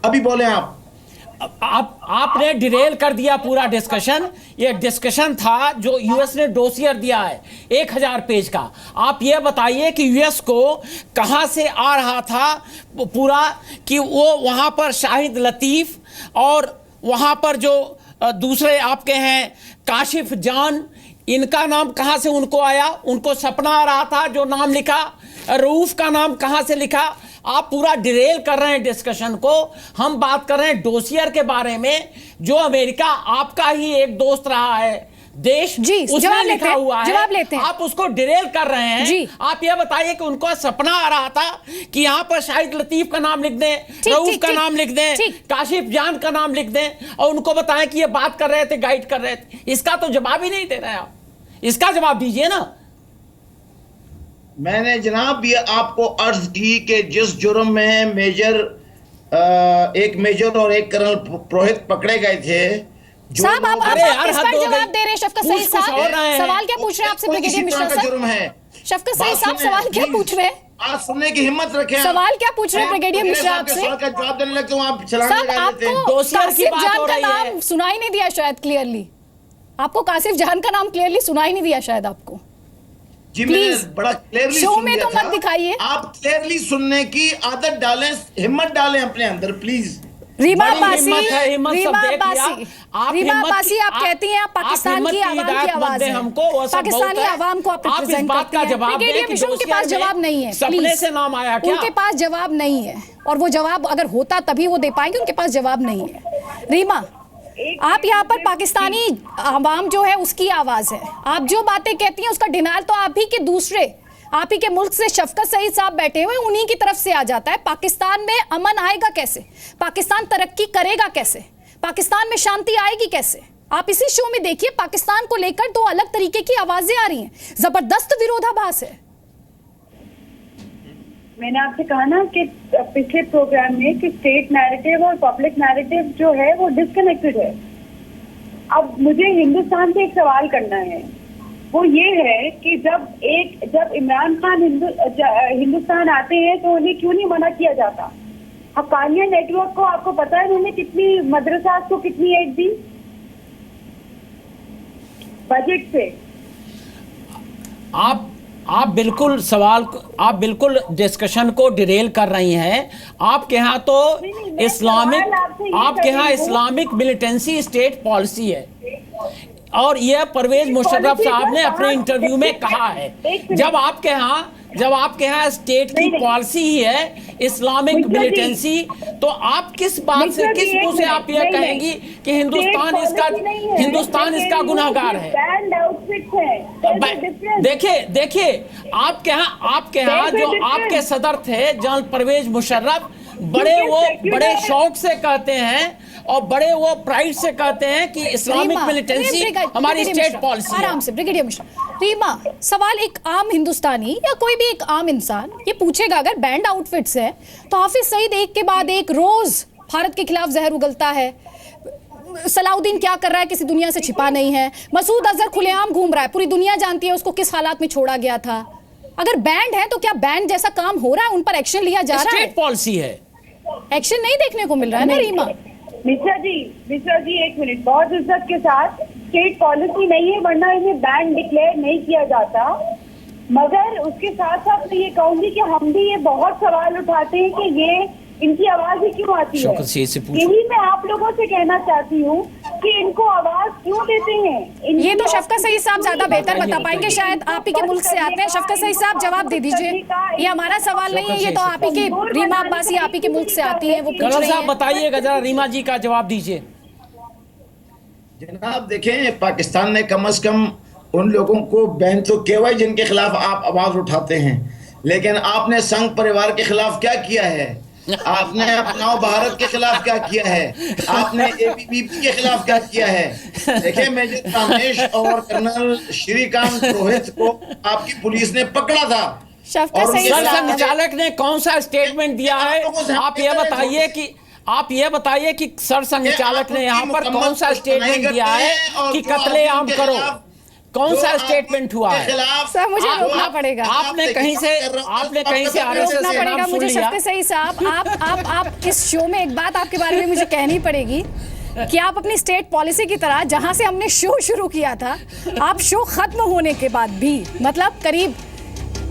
अभी बोले आप। आपने डिरेल कर दिया पूरा डिस्कशन। ये डिस्कशन था जो यूएस ने डोसियर दिया है 1000 पेज का। आप ये बताइए कि यूएस को कहां से आ रहा था पूरा, कि वो वहां पर शाहिद लतीफ और वहां पर जो दूसरे आपके हैं काशिफ जान, इनका नाम कहां से उनको आया? उनको सपना आ रहा था जो नाम लिखा, रऊफ का नाम कहां से लिखा? आप पूरा डिरेल कर रहे हैं डिस्कशन को। हम बात कर रहे हैं डोसियर के बारे में, जो अमेरिका आपका ही एक दोस्त रहा है देश, जी, उसमें लिखा हुआ है। जवाब लेते हैं। आप उसको डिरेल कर रहे हैं जी। आप ये बताइए कि उनको सपना आ रहा था कि यहां पर शाहिद लतीफ का नाम लिख दें, रऊफ का नाम लिख दें, काशिफ जान का नाम लिख दें, और उनको बताएं कि ये बात कर रहे थे, गाइड कर रहे थे। इसका तो जवाब ही नहीं दे रहे आप। इसका जवाब दीजिए ना। मैंने जनाब ये आपको अर्ज की कि जिस जुर्म में एक मेजर और एक कर्नल पुरोहित पकड़े गए थे। साहब आप इस पर जवाब दे रहे हैं शफकत सईद साहब। सवाल क्या पूछ रहे हैं आपसे ब्रिगेडियर मिश्रा साहब? जुर्म है शफकत सईद साहब, सवाल क्या पूछ रहे हैं? आप सुनने की हिम्मत रखें। सवाल क्या पूछ रहे हैं ब्रिगेडियर मिश्रा आपसे? सवाल का जवाब देने लगते हो आप, छलांग साहब लगा देते हैं। आपको कासिफ जान का नाम सुनाई नहीं दिया शायद क्लियरली। आपको कासिफ जान का नाम क्लियरली सुनाई नहीं दिया शायद आपको। जी मैंने बड़ा क्लियरली शो में तो मत दिखाइए। आप क्लियरली सुनने की आदत डालें, हिम्मत डालें अपने अंदर प्लीज। रीमा बासी, आप आप कहती हैं आप पाकिस्तान की आवाम की आवाज हैं, पाकिस्तानी आवाम को आप रिप्रेजेंट करती हैं। ब्रिगेडियर मिश्रा उनके पास जवाब नहीं है, सपने से नाम आया क्या? उनके पास जवाब नहीं है, और वो जवाब अगर होता तभी वो दे पाएंगे। उनके पास जवाब नहीं है। रीमा, आप यहाँ पर पाकिस्तानी आवाम जो है उसकी आवाज है। आप जो बातें कहती हैं उसका डिनायल तो आप ही के दूसरे, आप ही के मुल्क से शफकत सईद साहब बैठे हुए, उन्हीं की तरफ से आ जाता है। पाकिस्तान में अमन आएगा कैसे? पाकिस्तान तरक्की करेगा कैसे? पाकिस्तान में शांति आएगी कैसे? आप इसी शो में देखिए, पाकिस्तान को लेकर दो अलग तरीके की आवाजें आ रही हैं, जबरदस्त विरोधाभास है। मैंने आपसे कहा ना कि पिछले प्रोग्राम में कि स्टेट नैरेटिव और पब्लिक नैरेटिव जो है वो डिस्कनेक्टेड है। अब मुझे हिंदुस्तान से एक सवाल करना है, वो ये है कि जब इमरान खान हिंदुस्तान आते हैं तो उन्हें क्यों नहीं मना किया जाता? हक्कानिया नेटवर्क को आपको पता है उन्होंने कितनी मदरसा को कितनी एड दी बजट से? आप बिल्कुल डिस्कशन को डिरेल कर रही हैं। आपके यहाँ तो इस्लामिक मिलिटेंसी स्टेट पॉलिसी है, और यह परवेज मुशर्रफ साहब ने अपने इंटरव्यू में कहा है। जब आपके यहाँ स्टेट की पॉलिसी ही है इस्लामिक मिलिटेंसी, तो आप किस बात से, किस मुंह से आप यह कहेंगी कि हिंदुस्तान इसका गुनहगार है? देखिए आपके यहाँ जो आपके सदर थे जनरल परवेज मुशर्रफ, बड़े शौक से कहते हैं और बड़े वो प्राइड से कहते हैं कि इस्लामिक मिलिटेंसी हमारी स्टेट पॉलिसी है। आराम से ब्रिगेडियर मिश्रा। रीमा, सवाल एक आम हिंदुस्तानी या कोई भी एक आम इंसान ये पूछेगा, अगर बैंड आउटफिट्स है तो हाफिज सईद एक के बाद एक रोज भारत के खिलाफ जहर उगलता है। सलाउद्दीन क्या कर रहा है किसी दुनिया से छिपा नहीं है। मसूद अजहर खुलेआम घूम रहा है, पूरी दुनिया जानती है उसको किस हालात में छोड़ा गया था। अगर बैंड है तो क्या बैंड जैसा काम हो रहा है? उन पर एक्शन लिया जा रहा है? स्टेट पॉलिसी है, एक्शन नहीं देखने को मिल रहा है ना रीमा? मिश्रा जी एक मिनट, बहुत इज्जत के साथ, स्टेट पॉलिसी नहीं है वरना इन्हें बैन डिक्लेयर नहीं किया जाता। मगर उसके साथ साथ मैं ये कहूंगी कि हम भी ये बहुत सवाल उठाते हैं कि ये इनकी आवाज ही क्यों आती है। यही मैं आप लोगों से कहना चाहती हूँ कि इनको आवाज क्यों देते हैं? ये तो शफकत सईद साहब ज्यादा बेहतर बता पाएंगे, शायद आप ही के मुल्क से आते हैं। शफकत सईद साहब जवाब दे दीजिए, ये हमारा सवाल नहीं है, ये तो आप ही के, रीमा अब्बासी आप ही के मुल्क से आती है, वो पूछ रही हैं। बताइएगा जरा, रीमा जी का जवाब दीजिए। जनाब देखें, पाकिस्तान ने कम से कम उन लोगों को बैन तो किया है जिनके खिलाफ आप आवाज उठाते हैं, लेकिन आपने संघ परिवार के खिलाफ क्या किया है? आपने अपनाओ भारत के खिलाफ क्या किया है? आपने एबीवीपी के खिलाफ क्या किया है? देखिए, मेजर रामेश और कर्नल श्रीकांत पुरोहित को आपकी पुलिस ने पकड़ा था। संचालक ने कौन सा स्टेटमेंट दिया है? आप ये बताइए कि सर संचालक ने यहाँ पर कौन सा स्टेटमेंट दिया है कि कत्लेआम करो? कौन सा जो स्टेटमेंट हुआ के है? खिलाफ सर, मुझे आप- रोकना पड़ेगा। आपने कहीं से आरएसएस रोकना का पड़ेगा नाम सुन मुझे लिया? सबसे सही साहब। आप इस शो में एक बात आपके बारे में मुझे कहनी पड़ेगी कि आप अपनी स्टेट पॉलिसी की तरह जहां से हमने शो शुरू किया था, आप शो खत्म होने के बाद भी मतलब करीब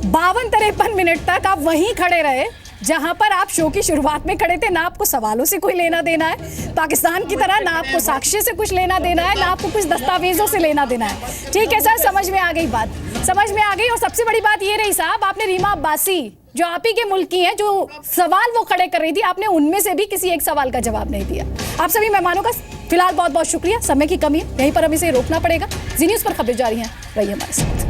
52-53 मिनट तक आप वहीं खड़े रहे जहां पर आप शो की शुरुआत में खड़े थे। ना आपको सवालों से कोई लेना देना है पाकिस्तान की तरह, ना आपको साक्ष्य से कुछ लेना देना है, ना आपको कुछ दस्तावेजों से लेना देना है। ठीक है सर, समझ में आ गई बात, समझ में आ गई। और सबसे बड़ी बात ये रही साहब, आपने रीमा अब्बासी जो आप ही के मुल्क की हैं, जो सवाल वो खड़े कर रही थी, आपने उनमें से भी किसी एक सवाल का जवाब नहीं दिया। आप सभी मेहमानों का फिलहाल बहुत बहुत शुक्रिया। समय की कमी है, यहीं पर हमें इसे रोकना पड़ेगा। जी न्यूज़ पर खबरें जारी हैं, रहिए हमारे साथ।